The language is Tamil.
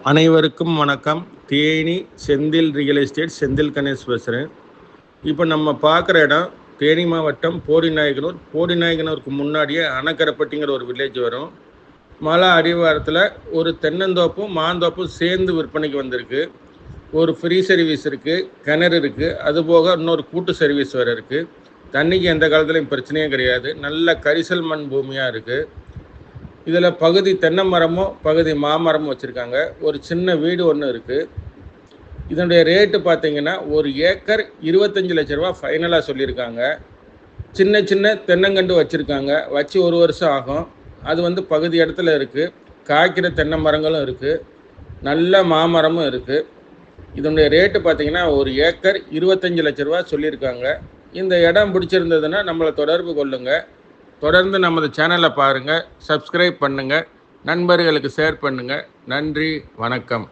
அனைவருக்கும் வணக்கம். தேனி செந்தில் ரியல் எஸ்டேட் செந்தில் கணேஷ் பேசுகிறேன். இப்போ நம்ம பார்க்குற இடம் தேனி மாவட்டம் போடிநாயக்கனூர். போடிநாயக்கனூருக்கு முன்னாடியே அணக்கரைப்பட்டிங்கிற ஒரு வில்லேஜ் வரும். மலை அடிவாரத்தில் ஒரு தென்னந்தோப்பும் மாந்தோப்பும் சேர்ந்து விற்பனைக்கு வந்திருக்கு. ஒரு ஃப்ரீ சர்வீஸ் இருக்குது, கிணறு இருக்குது, அதுபோக இன்னொரு கூட்டு சர்வீஸ் வேறு இருக்குது. தண்ணிக்கு எந்த காலத்துலையும் பிரச்சனையே கிடையாது. நல்ல கரிசல் மண் பூமியாக இருக்குது. இதில் பகுதி தென்னை மரமும் பகுதி மாமரமும் வச்சுருக்காங்க. ஒரு சின்ன வீடு ஒன்று இருக்குது. இதனுடைய ரேட்டு பார்த்திங்கன்னா 1 ஏக்கர் 25 லட்ச ரூபா ஃபைனலாக சொல்லியிருக்காங்க. சின்ன சின்ன தென்னங்கண்டு வச்சுருக்காங்க. வச்சு 1 வருஷம் ஆகும். அது பகுதி இடத்துல இருக்குது. காய்க்கிற தென்னை மரங்களும் இருக்குது. நல்ல மாமரமும் இருக்குது. இதனுடைய ரேட்டு பார்த்திங்கன்னா 1 ஏக்கர் 25 லட்ச ரூபா சொல்லியிருக்காங்க. இந்த இடம் பிடிச்சிருந்ததுன்னா நம்மளை தொடர்பு கொள்ளுங்கள். தொடர்ந்து நமது சேனலை பாருங்கள், சப்ஸ்கிரைப் பண்ணுங்கள், நண்பர்களுக்கு ஷேர் பண்ணுங்கள். நன்றி, வணக்கம்.